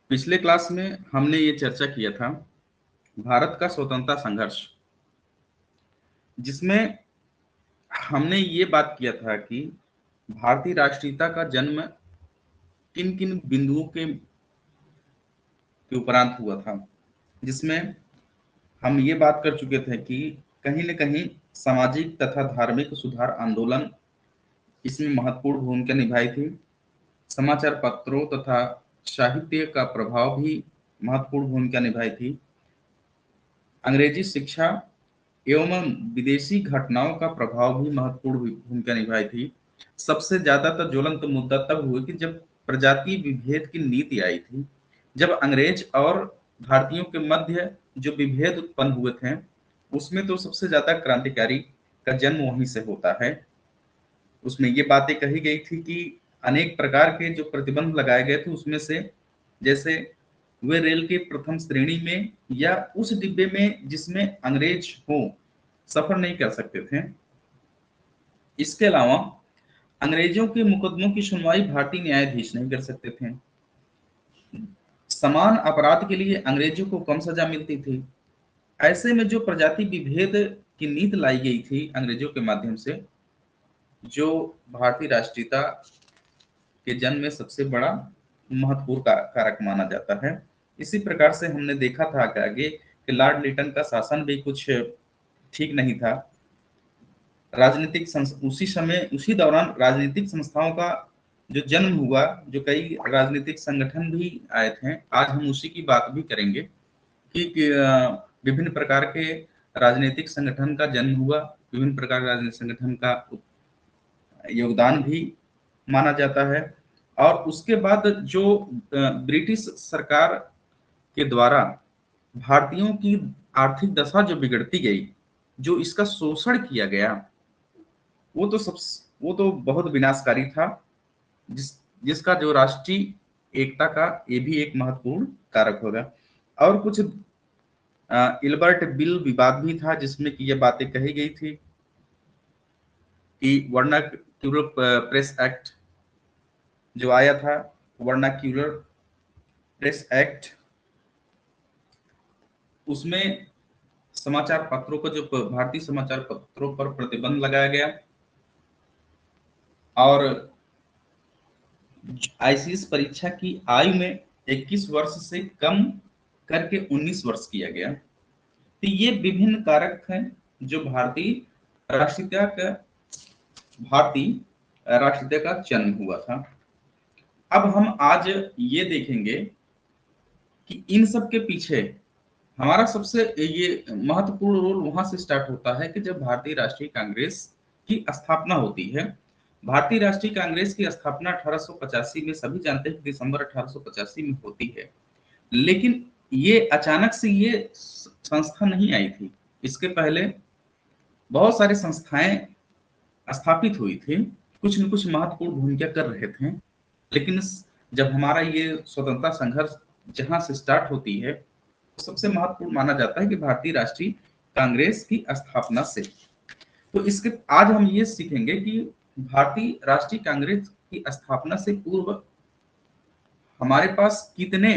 पिछले क्लास में हमने ये चर्चा किया था भारत का स्वतंत्रता संघर्ष, जिसमें हमने ये बात किया था कि भारतीय राष्ट्रीयता का जन्म किन किन बिंदुओं के उपरांत हुआ था, जिसमें हम ये बात कर चुके थे कि कहीं न कहीं सामाजिक तथा धार्मिक सुधार आंदोलन इसमें महत्वपूर्ण भूमिका निभाई थी। समाचार पत्रों तथा साहित्य का प्रभाव भी महत्वपूर्ण भूमिका निभाई थी। अंग्रेजी शिक्षा एवं विदेशी घटनाओं का प्रभाव भी महत्वपूर्ण भूमिका निभाई थी। सबसे ज्यादातर ज्वलंत मुद्दा तब हुआ कि जब प्रजातीय विभेद की नीति आई थी, जब अंग्रेज और भारतीयों के मध्य जो विभेद उत्पन्न हुए थे, उसमें तो सबसे ज्यादा क्रांतिकारी का जन्म वहीं से होता है। उसमें ये बातें कही गई थी कि अनेक प्रकार के जो प्रतिबंध लगाए गए थे, उसमें से जैसे वे रेल के प्रथम श्रेणी में या उस डिब्बे में जिसमें अंग्रेज हो सफर नहीं कर सकते थे। इसके अलावा अंग्रेजों के मुकदमों की सुनवाई भारतीय न्यायाधीश नहीं कर सकते थे। समान अपराध के लिए अंग्रेजों को कम सजा मिलती थी। ऐसे में जो प्रजाति विभेद की नीति लाई गई थी अंग्रेजों के माध्यम से, जो भारतीय राष्ट्रीयता के जन्म में सबसे बड़ा महत्वपूर्ण कारक माना जाता है। इसी प्रकार से हमने देखा था कि आगे कि लॉर्ड लिटन का शासन भी कुछ ठीक नहीं था। उसी समय उसी दौरान राजनीतिक संस्थाओं का जो जन्म हुआ, जो कई राजनीतिक संगठन भी आए थे। आज हम उसी की बात भी करेंगे कि विभिन्न प्रकार के राजनीतिक संगठन का जन्म हुआ, विभिन्न प्रकार के राजनीतिक संगठन का योगदान भी माना जाता है। और उसके बाद जो ब्रिटिश सरकार के द्वारा भारतीयों की आर्थिक दशा जो बिगड़ती गई, जो इसका शोषण किया गया, वो तो बहुत विनाशकारी था, जिसका जो राष्ट्रीय एकता का ये भी एक महत्वपूर्ण कारक होगा। और कुछ इल्बर्ट बिल विवाद भी था, जिसमें कि ये बातें कही गई थी कि वर्नाक्यूलर प्रेस एक्ट जो आया था, वर्नाक्यूलर प्रेस एक्ट, उसमें समाचार पत्रों को जो भारतीय समाचार पत्रों पर प्रतिबंध लगाया गया और आईसीएस परीक्षा की आयु में 21 वर्ष से कम करके 19 वर्ष किया गया। तो ये विभिन्न कारक हैं जो भारतीय राष्ट्रीयता का जन्म हुआ था। अब हम आज ये देखेंगे कि इन सब के पीछे हमारा सबसे ये महत्वपूर्ण रोल वहां से स्टार्ट होता है कि जब भारतीय राष्ट्रीय कांग्रेस की स्थापना होती है। भारतीय राष्ट्रीय कांग्रेस की स्थापना 1885 में, सभी जानते हैं कि दिसंबर 1885 में होती है। लेकिन ये अचानक से ये संस्था नहीं आई थी। इसके पहले बहुत सारी संस्थाएं स्थापित हुई थी, कुछ न कुछ महत्वपूर्ण भूमिका कर रहे थे। लेकिन जब हमारा ये स्वतंत्रता संघर्ष जहां से स्टार्ट होती है, सबसे महत्वपूर्ण माना जाता है कि भारतीय राष्ट्रीय कांग्रेस की स्थापना से। तो इसके आज हम ये सीखेंगे कि भारतीय राष्ट्रीय कांग्रेस की स्थापना से पूर्व हमारे पास कितने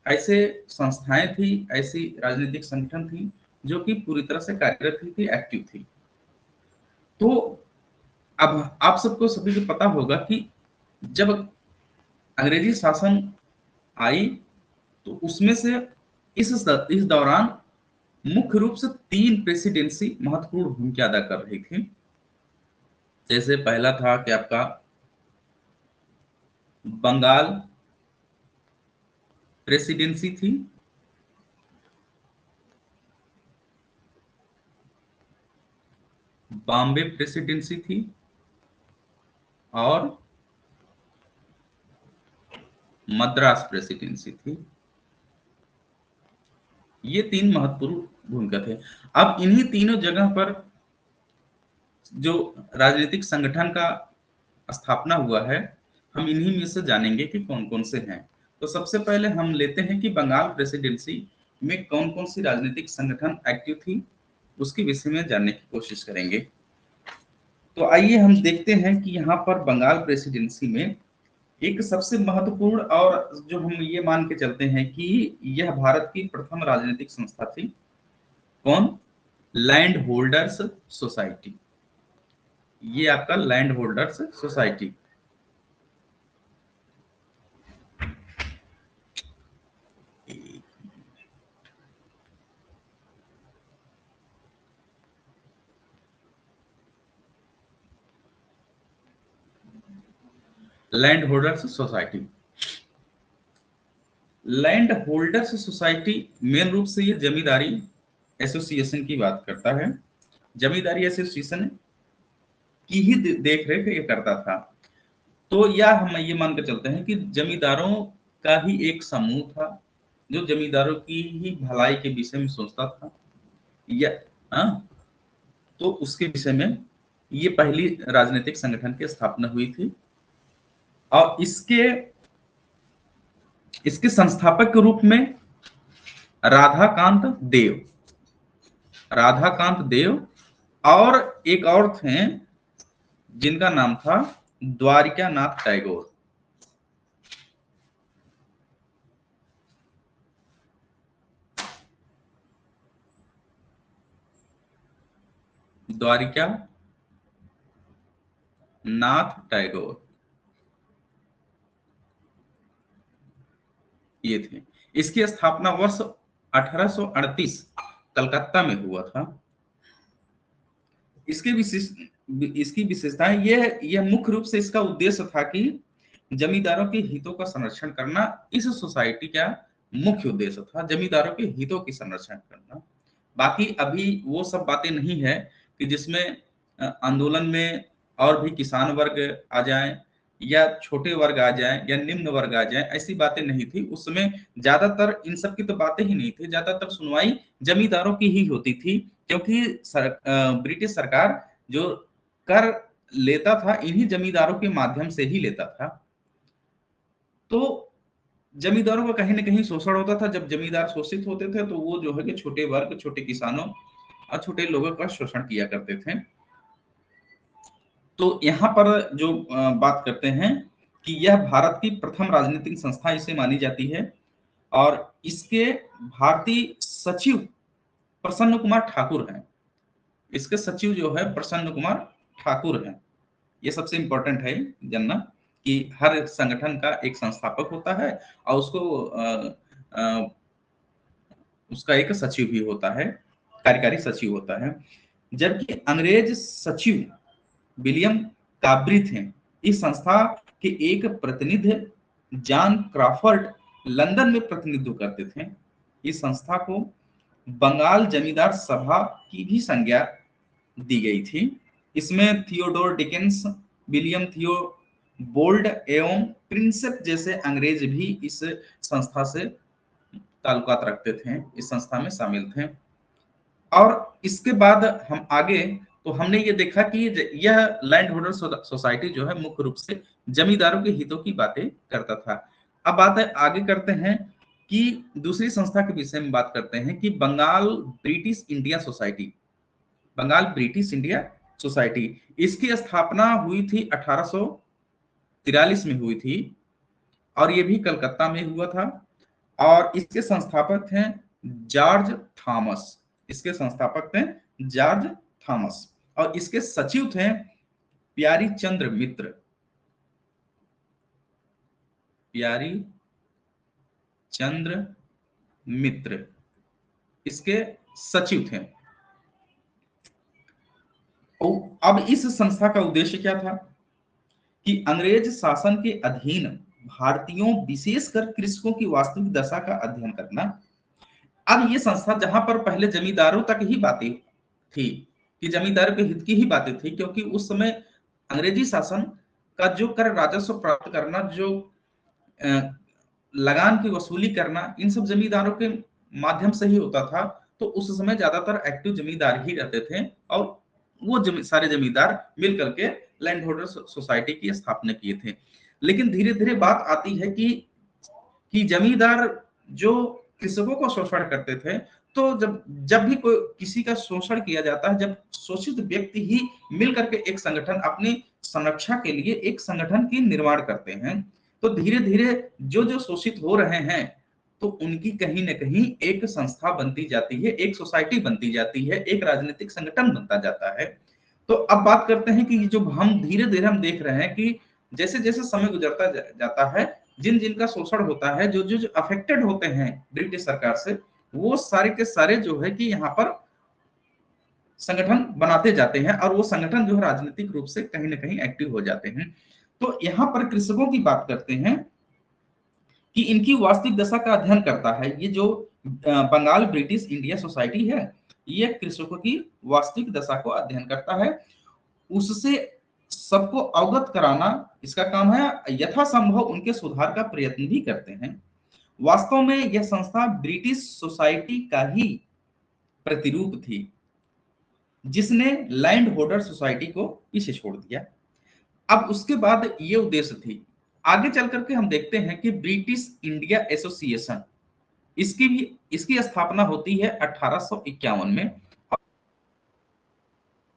ऐसे संस्थाएं थी, ऐसी राजनीतिक संगठन थी जो कि पूरी तरह से कार्यरत थी, एक्टिव थी। तो अब आप सबको सभी को पता होगा कि जब अंग्रेजी शासन आई तो उसमें से इस दौरान मुख्य रूप से 3 प्रेसिडेंसी महत्वपूर्ण भूमिका अदा कर रही थी। जैसे पहला था कि आपका बंगाल प्रेसिडेंसी थी, बॉम्बे प्रेसिडेंसी थी और मद्रास प्रेसिडेंसी थी। ये 3 महत्वपूर्ण भूमिका थे। अब इन्हीं तीनों जगह पर जो राजनीतिक संगठन का स्थापना हुआ है, हम इन्हीं में से जानेंगे कि कौन कौन से हैं। तो सबसे पहले हम लेते हैं कि बंगाल प्रेसिडेंसी में कौन कौन सी राजनीतिक संगठन एक्टिव थी, उसके विषय में जानने की कोशिश करेंगे। तो आइए हम देखते हैं कि यहाँ पर बंगाल प्रेसिडेंसी में एक सबसे महत्वपूर्ण और जो हम ये मान के चलते हैं कि यह भारत की प्रथम राजनीतिक संस्था थी। कौन? Land holders society. ये आपका land holders society. Land holders society. Land holders society main रूप से ये जमींदारी एसोसिएशन की बात करता है। जमींदारी एसोसिएशन की ही देख रेख ये करता था। तो या हम ये मानकर चलते हैं कि जमींदारों का ही एक समूह था जो जमींदारों की ही भलाई के विषय में सोचता था। या हाँ, तो उसके विषय में ये पहली राजनीतिक संगठन की स्थापना हुई थी। और इसके इसके संस्थापक के रूप में राधाकांत देव, राधाकांत देव और एक और थे जिनका नाम था द्वारिकानाथ टैगोर। द्वारिका नाथ टैगोर ये थे। इसकी स्थापना वर्ष 1838 कलकत्ता में हुआ था। इसकी विशेषताएं यह मुख्य रूप से इसका उद्देश्य था कि जमींदारों के हितों का संरक्षण करना। इस सोसाइटी का मुख्य उद्देश्य था जमींदारों के हितों की संरक्षण करना। बाकी अभी वो सब बातें नहीं है कि जिसमें आंदोलन में और भी किसान वर्ग आ जाए या छोटे वर्ग आ जाए या निम्न वर्ग आ जाए, ऐसी बातें नहीं थी उस समय। ज्यादातर इन सब की तो बातें ही नहीं थी, ज्यादातर सुनवाई जमींदारों की ही होती थी, क्योंकि ब्रिटिश सरकार जो कर लेता था इन्हीं जमींदारों के माध्यम से ही लेता था। तो जमींदारों का कहीं ना कहीं शोषण होता था। जब जमींदार शोषित होते थे तो वो जो है कि छोटे वर्ग, छोटे किसानों और छोटे लोगों का शोषण किया करते थे। तो यहाँ पर जो बात करते हैं कि यह भारत की प्रथम राजनीतिक संस्था इसे मानी जाती है। और इसके भारतीय सचिव प्रसन्न कुमार ठाकुर हैं। इसके सचिव जो है प्रसन्न कुमार ठाकुर हैं। ये सबसे इंपॉर्टेंट है जानना कि हर संगठन का एक संस्थापक होता है और उसका एक सचिव भी होता है, कार्यकारी सचिव होता है। जबकि अंग्रेज सचिव विलियम काब्री थे। इस संस्था के एक प्रतिनिधि जॉन क्रॉफर्ड लंदन में प्रतिनिधित्व करते थे। इस संस्था को बंगाल जमींदार सभा की भी संज्ञा दी गई थी। इसमें थियोडोर डिकेंस, विलियम थियो बोल्ड एवं प्रिंसेप जैसे अंग्रेज भी इस संस्था से ताल्लुकात रखते थे, इस संस्था में शामिल थे। और इसके बाद हम आगे तो हमने ये देखा कि यह लैंड होल्डर सोसाइटी जो है मुख्य रूप से जमींदारों के हितों की बातें करता था। अब बात है आगे करते हैं कि दूसरी संस्था के विषय में बात करते हैं कि Bengal British India society. Bengal British India society, इसकी स्थापना हुई थी 1843 में हुई थी और ये भी कलकत्ता में हुआ था। और इसके संस्थापक थे जॉर्ज थॉमस। इसके संस्थापक थे जॉर्ज थॉमस और इसके सचिव थे प्यारी चंद्र मित्र। प्यारी चंद्र मित्र इसके सचिव थे। अब इस संस्था का उद्देश्य क्या था कि अंग्रेज शासन के अधीन भारतीयों विशेषकर कृषकों की वास्तविक दशा का अध्ययन करना। अब ये संस्था जहां पर पहले जमींदारों तक ही बातें थी कि जमींदारों के हित की ही बातें थी, क्योंकि उस समय अंग्रेजी शासन का जो कर राजस्व प्राप्त करना, जो लगान की वसूली करना, इन सब जमींदारों के माध्यम से ही होता था। तो उस समय ज्यादातर एक्टिव जमींदार ही रहते थे और वो सारे जमींदार मिल करके लैंड होल्डर सोसाइटी की स्थापना किए थे। लेकिन धीरे धीरे बात आती है कि जमींदार जो कृषकों को शोषण करते थे, तो जब भी कोई किसी का शोषण किया जाता है, जब शोषित व्यक्ति ही मिल करके एक संगठन अपनी संरक्षा के लिए एक संगठन की निर्माण करते हैं, तो धीरे धीरे जो जो शोषित हो रहे हैं तो उनकी कहीं ना कहीं एक संस्था बनती जाती है, एक सोसाइटी बनती जाती है, एक राजनीतिक संगठन बनता जाता है। तो अब बात करते हैं कि जो हम धीरे धीरे हम देख रहे हैं कि जैसे जैसे समय गुजरता जाता है, जिन जिनका शोषण होता है, जो जो अफेक्टेड होते हैं ब्रिटिश सरकार से, वो सारे के सारे जो है कि यहाँ पर संगठन बनाते जाते हैं और वो संगठन जो है राजनीतिक रूप से कहीं ना कहीं एक्टिव हो जाते हैं। तो यहाँ पर कृषकों की बात करते हैं कि इनकी वास्तविक दशा का अध्ययन करता है ये जो बंगाल ब्रिटिश इंडिया सोसाइटी है, ये कृषकों की वास्तविक दशा को अध्ययन करता है, उससे सबको अवगत कराना इसका काम है, यथासंभव उनके सुधार का प्रयत्न भी करते हैं। वास्तव में यह संस्था ब्रिटिश सोसाइटी का ही प्रतिरूप थी, जिसने लैंड होल्डर सोसाइटी को पीछे छोड़ दिया। अब उसके बाद ये उद्देश्य थी, आगे चल करके हम देखते हैं कि ब्रिटिश इंडिया एसोसिएशन, इसकी स्थापना होती है 1851 में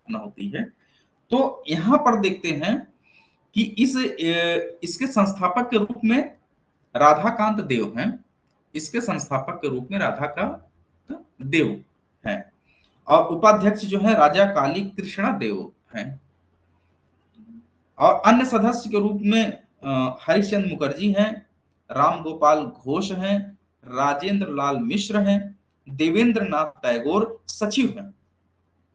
होती है। तो यहां पर देखते हैं कि इसके संस्थापक के रूप में राधाकांत देव हैं, इसके संस्थापक के रूप में राधाकांत देव हैं, और उपाध्यक्ष जो है राजा काली कृष्णा देव हैं, और अन्य सदस्य के रूप में हरिश्चंद्र मुखर्जी हैं, राम गोपाल घोष हैं, राजेंद्र लाल मिश्र हैं, देवेंद्र नाथ टैगोर सचिव हैं।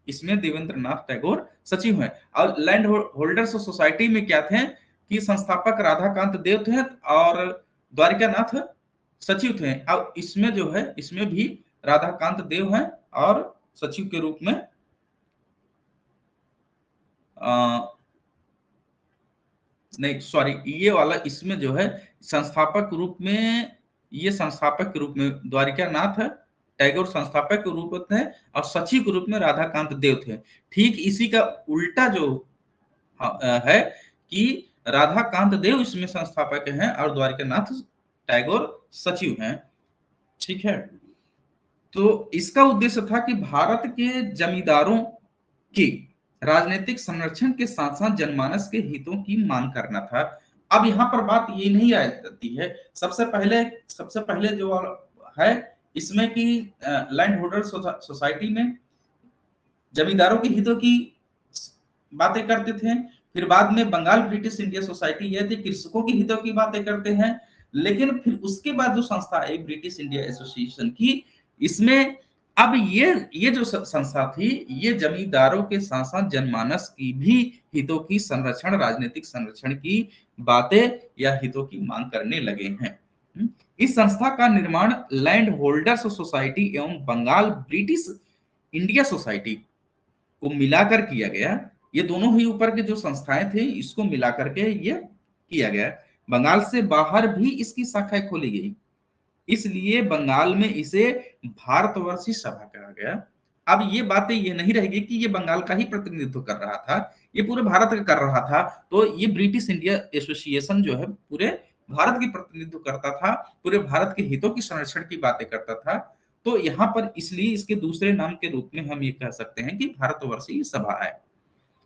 इसमें देवेंद्र नाथ टैगोर सचिव हैं। और लैंड होल्डर्स सोसाइटी में क्या थे कि संस्थापक राधाकांत देव थे और द्वारिका नाथ सचिव थे। अब इसमें जो है, इसमें भी राधाकांत देव हैं और सचिव के रूप में नहीं सॉरी, ये वाला इसमें जो है संस्थापक रूप में, ये संस्थापक के रूप में द्वारिका नाथ टैगोर संस्थापक के रूप में थे और सचिव के रूप में राधाकांत देव थे। ठीक इसी का उल्टा जो है कि राधाकांत देव इसमें संस्थापक हैं और द्वारिका नाथ टैगोर सचिव हैं। ठीक है, तो इसका उद्देश्य था कि भारत के जमींदारों की राजनीतिक संरक्षण के साथ साथ जनमानस के हितों की मांग करना था। अब यहाँ पर बात ये नहीं आ जाती है, सबसे पहले जो है इसमें कि लैंड होल्डर सोसाइटी में जमींदारों के हितों की बातें करते थे, फिर बाद में बंगाल ब्रिटिश इंडिया सोसाइटी ये थी कृषकों के हितों की बातें करते हैं, लेकिन फिर उसके बाद जो संस्था है ब्रिटिश इंडिया एसोसिएशन की, इसमें अब ये जो संस्था थी ये जमींदारों के साथ साथ जनमानस की भी हितों की संरक्षण, राजनीतिक संरक्षण की बातें या हितों की मांग करने लगे हैं। इस संस्था का निर्माण लैंड होल्डर्स सोसाइटी एवं बंगाल ब्रिटिश इंडिया सोसाइटी को मिलाकर किया गया। ये दोनों ही ऊपर के जो संस्थाएं थे इसको मिलाकर के ये किया गया। बंगाल से बाहर भी इसकी शाखाएं खोली गई, इसलिए बंगाल में इसे भारतवर्षीय सभा कहा गया। अब ये बातें ये नहीं रहेगी कि ये बंगाल का ही प्रतिनिधित्व कर रहा था, ये पूरे भारत का कर रहा था। तो ये ब्रिटिश इंडिया एसोसिएशन जो है पूरे भारत की प्रतिनिधित्व करता था, पूरे भारत के हितों की संरक्षण की बातें करता था। तो यहाँ पर इसलिए इसके दूसरे नाम के रूप में हम ये कह सकते हैं कि भारतवर्षीय सभा है।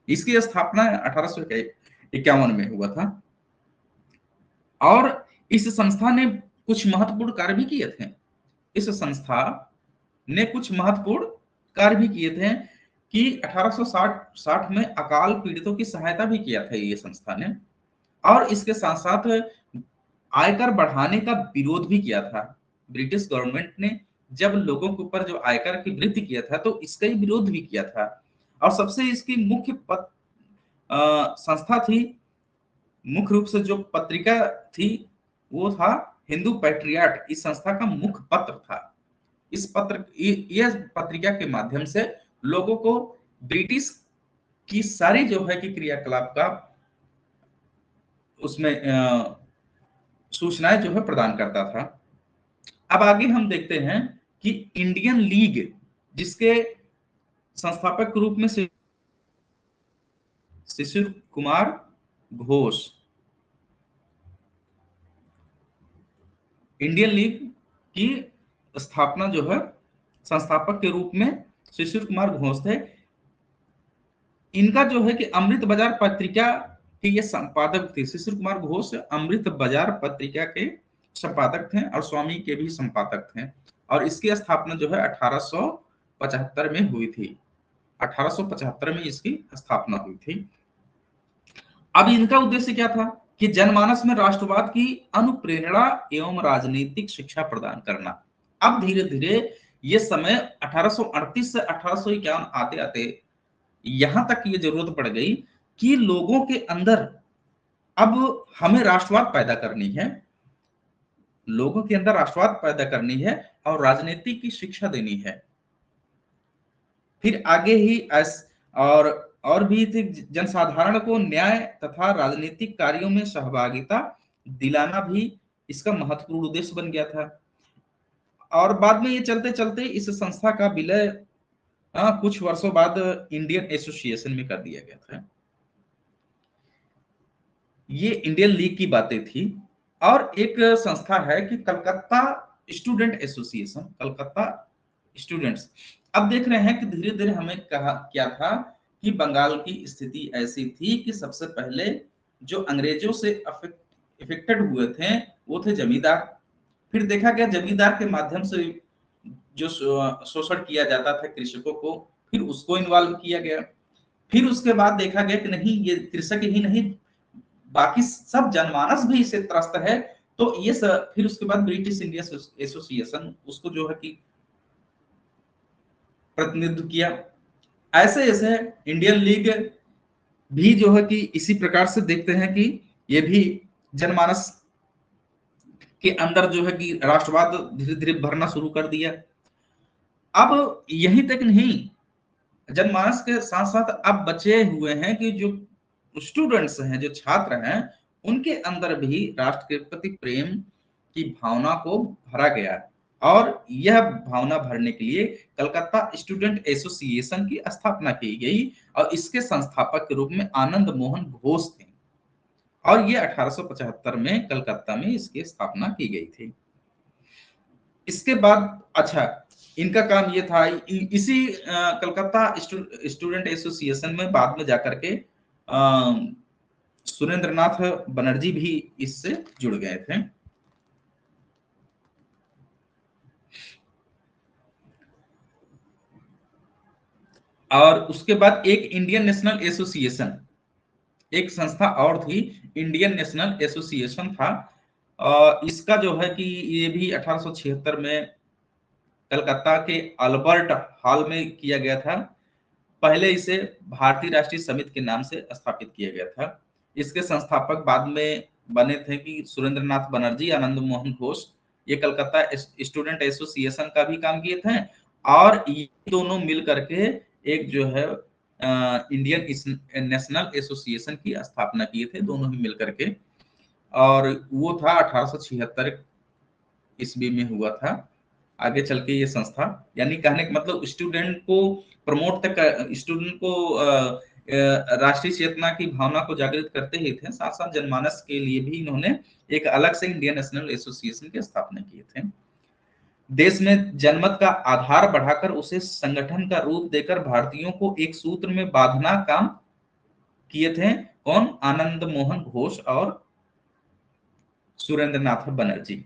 इसकी स्थापना 1851 में हुआ था और इस संस्था ने कुछ महत्वपूर्ण कार्य भी किए थे। इस संस्था ने कुछ महत्वपूर्ण कार्य भी किए थे कि 1860 में अकाल पीड़ितों की सहायता भी किया था ये संस्था ने, और इसके साथ साथ आयकर बढ़ाने का विरोध भी किया था। ब्रिटिश गवर्नमेंट ने जब लोगों के ऊपर जो आयकर की वृद्धि किया था तो इसका ही विरोध भी किया था। और सबसे इसकी मुख्य संस्था थी, मुख्य रूप से जो पत्रिका थी वो था हिंदू पैट्रियट, इस संस्था का मुख्य पत्र था। इस पत्र यह पत्रिका के माध्यम से लोगों को ब्रिटिश की सारी जो है कि क्रियाकलाप का उसमें सूचनाएं जो है प्रदान करता था। अब आगे हम देखते हैं कि इंडियन लीग, जिसके संस्थापक के रूप में शिशिर कुमार घोष, इंडियन लीग की स्थापना जो है संस्थापक के रूप में शिशिर कुमार घोष थे। इनका जो है कि अमृत बाजार पत्रिका कि ये संपादक थे। शिशिर कुमार घोष अमृत बाजार पत्रिका के संपादक थे और स्वामी के भी संपादक थे, और इसकी स्थापना जो है 1875 में हुई थी। 1875 में इसकी स्थापना हुई थी। अब इनका उद्देश्य क्या था कि जनमानस में राष्ट्रवाद की अनुप्रेरणा एवं राजनीतिक शिक्षा प्रदान करना। अब धीरे धीरे ये समय 1838 से 1851 आते आते यहां तक ये जरूरत पड़ गई कि लोगों के अंदर अब हमें राष्ट्रवाद पैदा करनी है, लोगों के अंदर राष्ट्रवाद पैदा करनी है और राजनीति की शिक्षा देनी है। फिर आगे ही और भी थे, जनसाधारण को न्याय तथा राजनीतिक कार्यों में सहभागिता दिलाना भी इसका महत्वपूर्ण उद्देश्य बन गया था। और बाद में ये चलते चलते इस संस्था का विलय कुछ वर्षों बाद इंडियन एसोसिएशन में कर दिया गया था। ये इंडियन लीग की बातें थी। और एक संस्था है कि Calcutta student association, Calcutta students. अब देख रहे हैं कि धीरे धीरे हमें कहा क्या था कि बंगाल की स्थिति ऐसी थी कि सबसे पहले जो अंग्रेजों से इफेक्टेड हुए थे वो थे जमींदार। फिर देखा गया जमींदार के माध्यम से जो शोषण किया जाता था कृषकों को, फिर उसको इन्वॉल्व किया गया। फिर उसके बाद देखा गया कि नहीं, ये कृषक ही नहीं, बाकी सब जनमानस भी इससे त्रस्त है। तो ये सब फिर उसके बाद ब्रिटिश इंडिया एसोसिएशन उसको जो है कि प्रतिनिधित्व किया। ऐसे ऐसे इंडियन लीग भी जो है कि इसी प्रकार से देखते हैं कि ये भी जनमानस के अंदर जो है कि राष्ट्रवाद धीरे धीरे भरना शुरू कर दिया। अब यहीं तक नहीं, जनमानस के साथ साथ अब बचे हुए हैं कि जो स्टूडेंट्स हैं, जो छात्र हैं, उनके अंदर भी राष्ट्र के प्रति प्रेम की भावना को भरा गया। और यह भावना भरने के लिए कलकत्ता स्टूडेंट एसोसिएशन की स्थापना की गई और इसके संस्थापक के रूप में आनंद मोहन घोष थे। और ये 1875 में कलकत्ता में इसकी स्थापना की गई थी। इसके बाद अच्छा, इनका काम ये था, इसी कलकत्ता स्टूडेंट एसोसिएशन में बाद में जाकर के सुरेंद्र नाथ बनर्जी भी इससे जुड़ गए थे। और उसके बाद एक इंडियन नेशनल एसोसिएशन, एक संस्था और थी, इंडियन नेशनल एसोसिएशन था। इसका जो है कि ये भी 1876 में कलकत्ता के अल्बर्ट हॉल में किया गया था। पहले इसे भारतीय राष्ट्रीय समिति के नाम से स्थापित किया गया था। इसके संस्थापक बाद में बने थे कि सुरेंद्र नाथ बनर्जी, आनंद मोहन घोष। ये कलकत्ता स्टूडेंट एसोसिएशन का भी काम किए थे और ये दोनों मिल करके एक जो है इंडियन नेशनल एसोसिएशन की स्थापना किए थे, दोनों ही मिल करके। और वो था 1876 ईस्वी में हुआ था। आगे चल के ये संस्था, यानी कहने का मतलब स्टूडेंट को प्रमोट तक, स्टूडेंट को राष्ट्रीय चेतना की भावना को जागृत करते ही थे, साथ साथ जनमानस के लिए भी इन्होंने एक अलग से इंडियन नेशनल एसोसिएशन की स्थापना किए थे। देश में जनमत का आधार बढ़ाकर उसे संगठन का रूप देकर भारतीयों को एक सूत्र में बांधना काम किए थे कौन? आनंद मोहन घोष और सुरेंद्र नाथ बनर्जी।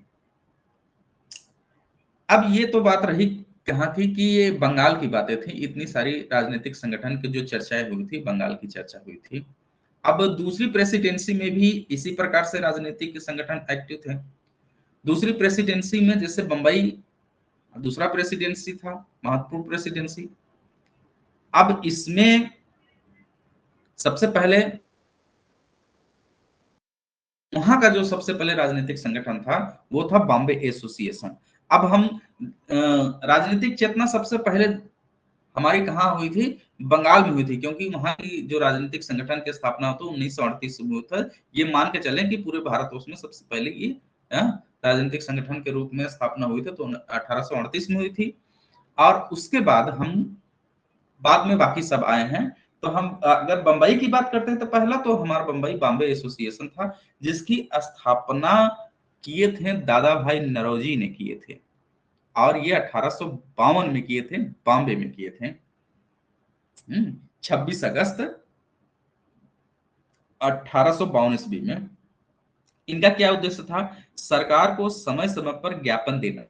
अब ये तो बात रही कहाँ की कि ये बंगाल की बातें थी, इतनी सारी राजनीतिक संगठन की जो चर्चाएं हुई थी, बंगाल की चर्चा हुई थी। अब दूसरी प्रेसिडेंसी में भी इसी प्रकार से राजनीतिक संगठन एक्टिव थे। दूसरी प्रेसिडेंसी में जैसे बंबई दूसरा प्रेसिडेंसी था, महत्वपूर्ण प्रेसिडेंसी। अब इसमें सबसे पहले वहां का जो सबसे पहले राजनीतिक संगठन था वो था बॉम्बे एसोसिएशन। अब हम राजनीतिक चेतना सबसे पहले हमारी कहाँ हुई थी? बंगाल में हुई थी, क्योंकि वहां की जो राजनीतिक संगठन की स्थापना होती 1938 में हुआ था। ये मान के चलें कि पूरे भारतवर्ष में सबसे पहले ये राजनीतिक संगठन के रूप में स्थापना हुई थी, तो 1838 में हुई थी। और उसके बाद हम बाद में बाकी सब आए हैं। तो हम अगर बंबई की बात करते हैं तो पहला तो हमारा बंबई बॉम्बे एसोसिएशन था, जिसकी स्थापना किए थे दादा भाई नौरोजी ने किए थे, और ये 1852 में किए थे, बॉम्बे में किए थे। 26 अगस्त 1852 ईस्वी में। इनका क्या उद्देश्य था? सरकार को समय समय पर ज्ञापन देना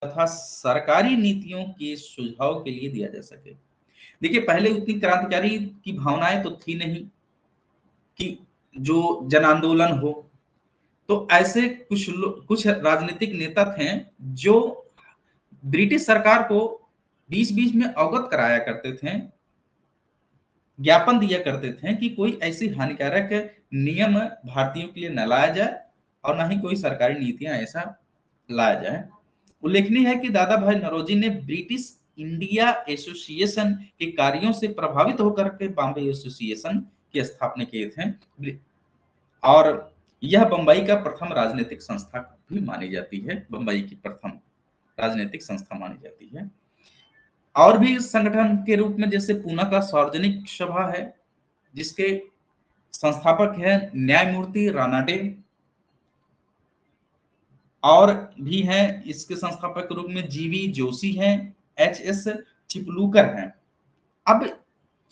तथा सरकारी नीतियों के सुझाव के लिए दिया जा सके। देखिए, पहले उतनी क्रांतिकारी की भावनाएं तो थी नहीं कि जो जन आंदोलन हो। तो ऐसे कुछ राजनीतिक नेता थे जो ब्रिटिश सरकार को बीच बीच में अवगत कराया करते थे, ज्ञापन दिया करते थे कि कोई ऐसी हानिकारक नियम भारतीयों के लिए न लाया जाए और ना ही कोई सरकारी नीतियां ऐसा लाया जाए। उल्लेखनीय है कि दादा भाई नौरोजी ने ब्रिटिश इंडिया एसोसिएशन के कार्यों से प्रभावित होकर के बॉम्बे एसोसिएशन की स्थापना किए थे, और यह बंबई का प्रथम राजनीतिक संस्था भी मानी जाती है, बंबई की प्रथम राजनीतिक संस्था मानी जाती है। और भी संगठन के रूप में जैसे पूना का सार्वजनिक सभा है, जिसके संस्थापक है न्यायमूर्ति रानाडे, और भी हैं इसके संस्थापक के रूप में जीवी जोशी हैं, एच.एस. चिपलूकर हैं। अब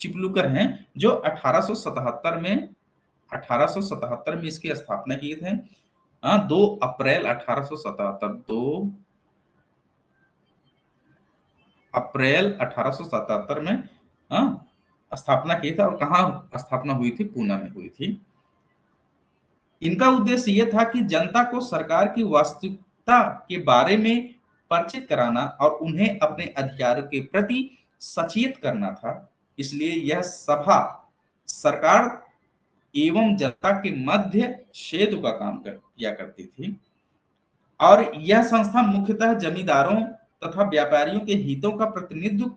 चिपलूकर हैं जो 1877 में इसकी स्थापना किए थे। 2 अप्रैल 1877, 2 अप्रैल 1877 में स्थापना की थी। और कहाँ स्थापना हुई थी? पूना में हुई थी। इनका उद्देश्य यह था कि जनता को सरकार की वास्तविकता के बारे में परिचित कराना और उन्हें अपने अधिकारों के प्रति सचेत करना था। इसलिए यह सभा सरकार एवं जनता के मध्य सेतु का काम किया करती थी। और यह संस्था मुख्यतः जमींदारों तथा व्यापारियों के हितों का प्रतिनिधित्व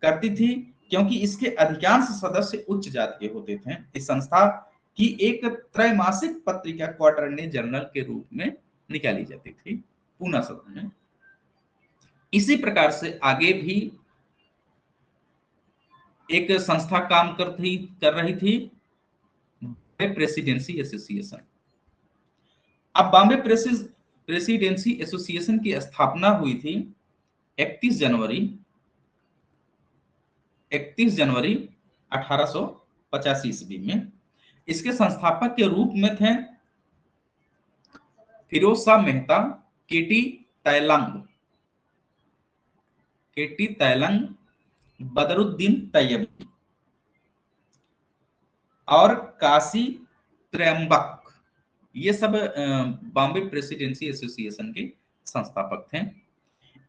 करती थी, क्योंकि इसके अधिकांश सदस्य उच्च जाति के होते थे। इस संस्था की एक त्रैमासिक पत्रिका क्वार्टरली जर्नल के रूप में निकाली जाती थी पूना सदन में। इसी प्रकार से आगे भी एक संस्था काम कर रही थी, प्रेसिडेंसी एसोसिएशन। अब बॉम्बे प्रेसिडेंसी एसोसिएशन की स्थापना हुई थी 31 जनवरी 1885 ईस्वी में। इसके संस्थापक के रूप में थे फिरोज शाह मेहता, केटी तैलंग, बदरुद्दीन तैयबी और काशी त्र्यंबक। ये सब बॉम्बे प्रेसिडेंसी एसोसिएशन के संस्थापक थे।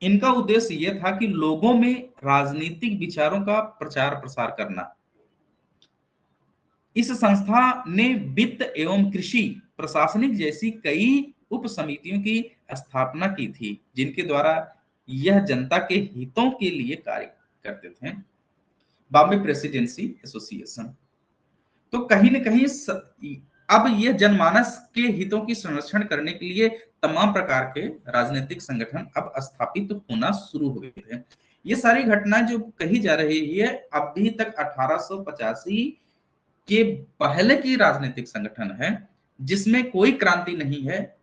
इनका उद्देश्य यह था कि लोगों में राजनीतिक विचारों का प्रचार प्रसार करना। इस संस्था ने वित्त एवं कृषि, प्रशासनिक जैसी कई उप समितियों की स्थापना की थी, जिनके द्वारा यह जनता के हितों के लिए कार्य करते थे। बॉम्बे प्रेसिडेंसी एसोसिएशन तो कहीं न कहीं अब ये जनमानस के हितों की संरक्षण करने के लिए तमाम प्रकार के राजनीतिक संगठन अब स्थापित होना शुरू हो गए थे। ये सारी घटनाएं जो कही जा रही है अभी तक 1885 के पहले की राजनीतिक संगठन है, जिसमें कोई क्रांति नहीं है।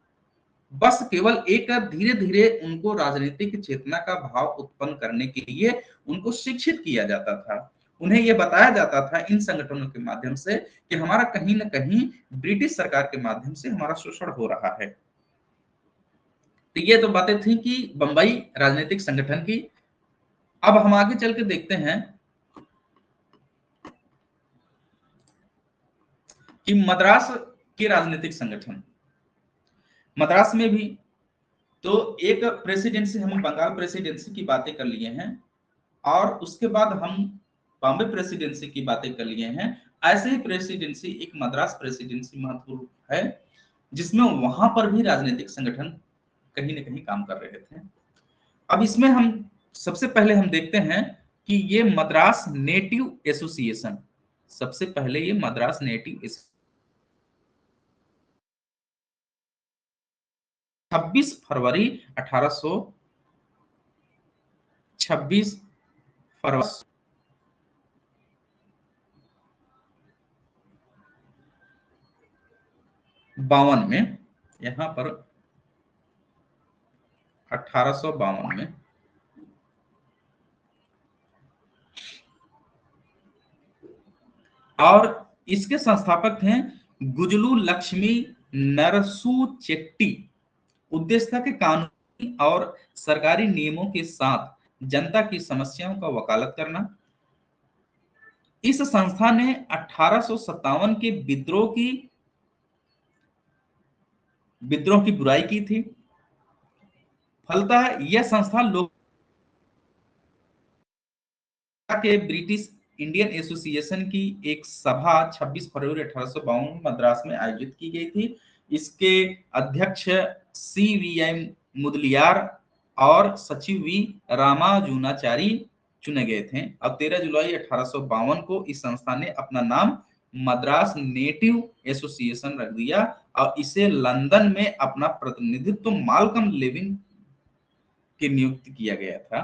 बस केवल एक धीरे धीरे उनको राजनीतिक चेतना का भाव उत्पन्न करने के लिए उनको शिक्षित किया जाता था। उन्हें यह बताया जाता था इन संगठनों के माध्यम से कि हमारा कहीं ना कहीं ब्रिटिश सरकार के माध्यम से हमारा शोषण हो रहा है। तो ये तो बातें थी कि बंबई राजनीतिक संगठन की। अब हम आगे चल के देखते हैं कि मद्रास के राजनीतिक संगठन। मद्रास में भी तो एक प्रेसिडेंसी, हम बंगाल प्रेसिडेंसी की बातें कर लिए हैं और उसके बाद हम बॉम्बे प्रेसिडेंसी की बातें कर लिए हैं। ऐसे ही प्रेसिडेंसी एक मद्रास प्रेसिडेंसी महत्वपूर्ण है, जिसमें वहां पर भी राजनीतिक संगठन कहीं ना कहीं काम कर रहे थे। अब इसमें हम सबसे पहले हम देखते हैं कि ये मद्रास नेटिव एसोसिएशन, सबसे पहले ये मद्रास नेटिव 26 फरवरी 1826 फरवरी 52 में, यहाँ पर 1852 में और इसके संस्थापक थे गुजलू लक्ष्मी नरसू चेट्टी। उद्देश्य था कि कानूनी और सरकारी नियमों के साथ जनता की समस्याओं का वकालत करना। इस संस्था ने 1857 के विद्रोह की बुराई की थी। फलतः यह संस्था लोक के ब्रिटिश इंडियन एसोसिएशन की एक सभा 26 फरवरी 1852 मद्रास में आयोजित की गई थी। इसके अध्यक्ष CVM मुदलियार और सचिव वी रामाजुनाचारी चुने गए थे। अब 13 जुलाई 1852 को इस संस्था ने अपना नाम मद्रास नेटिव एसोसिएशन रख दिया और इसे लंदन में अपना प्रतिनिधित्व मालकम लेविन की नियुक्त किया गया था।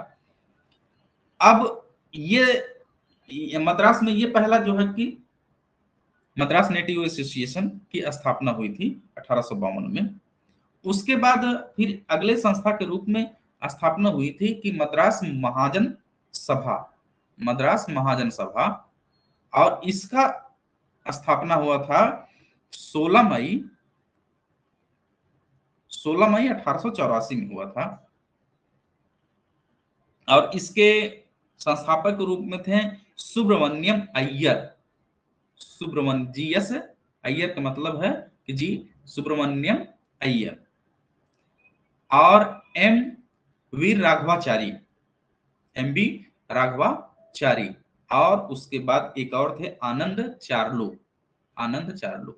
अब ये मद्रास में ये पहला जो है कि मद्रास नेटिव एसोसिएशन की स्थापना हुई थी 1852 में। उसके बाद फिर अगले संस्था के रूप में स्थापना हुई थी कि सभा मद्रास महाजन सभा, और इसका स्थापना हुआ था 16 मई 1884 में हुआ था। और इसके संस्थापक के रूप में थे सुब्रमण्यम अय्यर। सुब्रमण्यम अय्यर का मतलब है कि जी सुब्रमण्यम अय्यर, और वीर राघवाचारी, बी राघवाचारी, और उसके बाद एक और थे आनंद चार्लो।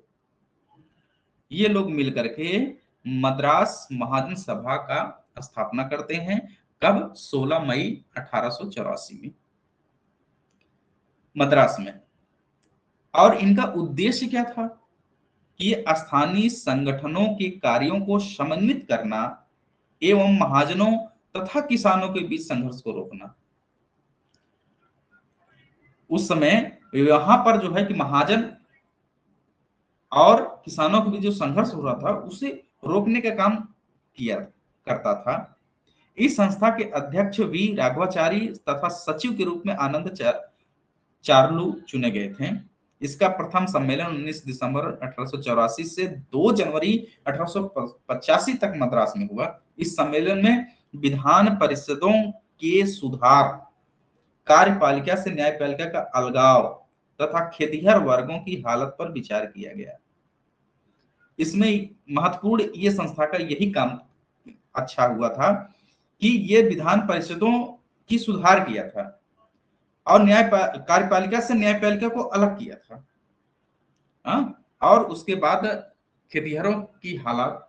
ये लोग मिलकर के मद्रास महाजन सभा का स्थापना करते हैं। कब? 16 मई 1884 में मद्रास में। और इनका उद्देश्य क्या था कि स्थानीय संगठनों के कार्यों को समन्वित करना एवं महाजनों तथा किसानों के बीच संघर्ष को रोकना। उस समय वहां पर जो है कि महाजन और किसानों के बीच जो संघर्ष हो रहा था उसे रोकने का काम किया करता था। इस संस्था के अध्यक्ष वी राघवाचारी तथा सचिव के रूप में आनंद चार्लू चुने गए थे। इसका प्रथम सम्मेलन 19 दिसंबर 1884 से 2 जनवरी 1885 तक मद्रास में हुआ। इस सम्मेलन में विधान परिषदों के सुधार, कार्यपालिका से न्यायपालिका का अलगाव तथा खेतिहर वर्गों की हालत पर विचार किया गया। इसमें महत्वपूर्ण ये संस्था का यही काम अच्छा हुआ था कि ये विधान परिषदों की सुधार किया था और कार्यपालिका से न्यायपालिका को अलग किया था। और उसके बाद खेतिहरों की हालत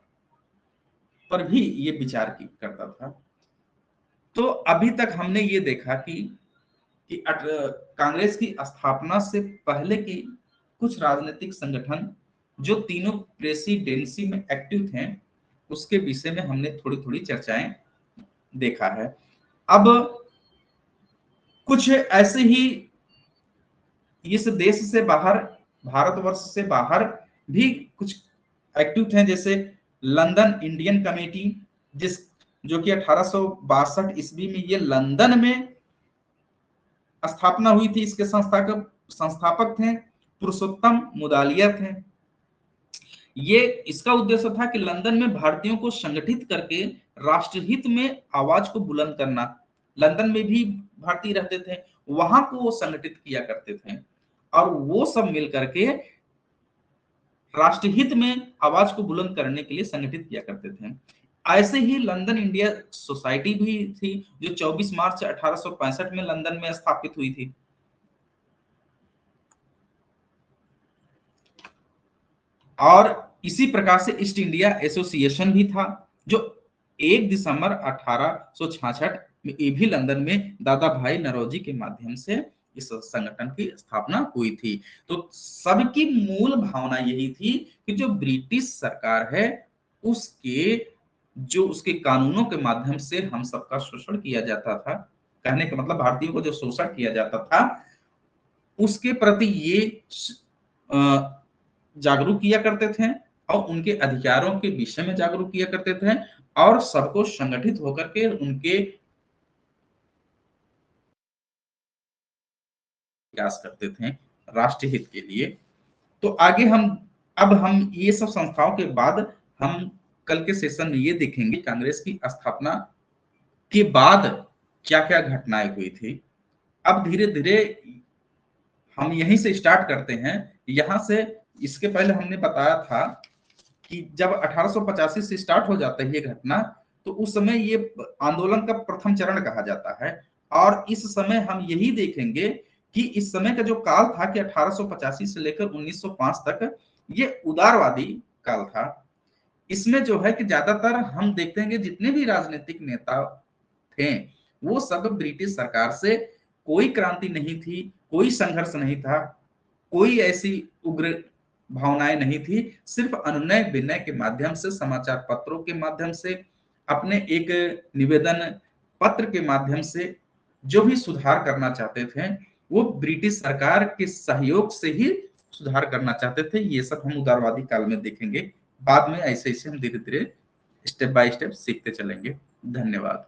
पर भी ये विचार करता था। तो अभी तक हमने ये देखा कि कांग्रेस की स्थापना से पहले की कुछ राजनीतिक संगठन जो तीनों प्रेसिडेंसी में एक्टिव थे उसके विषय में हमने थोड़ी थोड़ी चर्चाएं देखा है। अब कुछ ऐसे ही इस देश से बाहर, भारतवर्ष से बाहर भी कुछ एक्टिव थे, जैसे लंदन इंडियन कमेटी, जो कि 1862 ईस्वी में ये लंदन में स्थापना हुई थी। इसके संस्थापक थे पुरुषोत्तम मुदालिया थे। ये इसका उद्देश्य था कि लंदन में भारतीयों को संगठित करके राष्ट्रहित में आवाज को बुलंद करना। लंदन में भी भारतीय रहते थे, वहां को वो संगठित किया करते थे और वो सब मिल करके राष्ट्रहित में आवाज को बुलंद करने के लिए संगठित किया करते थे। ऐसे ही लंदन इंडिया सोसाइटी भी थी जो 24 मार्च 1865 में लंदन में स्थापित हुई थी। और इसी प्रकार से ईस्ट इंडिया एसोसिएशन भी था जो 1 दिसंबर 1866 में ये भी लंदन में दादा भाई नौरोजी के माध्यम से इस संगठन की स्थापना हुई थी। तो सबकी मूल भावना यही थी कि जो ब्रिटिश सरकार है उसके कानूनों के माध्यम से हम सबका शोषण किया जाता था। कहने का मतलब भारतीयों को जो शोषण किया जाता था उसके प्रति ये जागरूक किया करते थे और उनके अधिकारों के विषय में जागरूक किया करते थे और सबको संगठित होकर के उनके विकास करते थे। राष्ट्र हित के लिए। तो आगे अब हम ये सब संस्थाओं के बाद हम कल के सेशन में ये देखेंगे कांग्रेस की स्थापना के बाद क्या क्या घटनाएं हुई थी। अब धीरे धीरे हम यहीं से स्टार्ट करते हैं। यहां से इसके पहले हमने बताया था कि जब 1885 से स्टार्ट हो जाता है ये घटना, तो उस समय ये आंदोलन का प्रथम चरण कहा जाता है। और इस समय हम यही देखेंगे कि इस समय का जो काल था कि 1885 से लेकर 1905 तक ये उदारवादी काल था। इसमें जो है कि ज्यादातर हम देखते हैं कि जितने भी राजनीतिक नेता थे वो सब ब्रिटिश सरकार से, कोई क्रांति नहीं थी, कोई संघर्ष नहीं था, कोई ऐसी उग्र भावनाएं नहीं थी। सिर्फ अनुनय विनय के माध्यम से, समाचार पत्रों के माध्यम से, अपने एक निवेदन पत्र के माध्यम से जो भी सुधार करना चाहते थे वो ब्रिटिश सरकार के सहयोग से ही सुधार करना चाहते थे। ये सब हम उदारवादी काल में देखेंगे। बाद में ऐसे ऐसे हम धीरे धीरे स्टेप बाय स्टेप सीखते चलेंगे। धन्यवाद।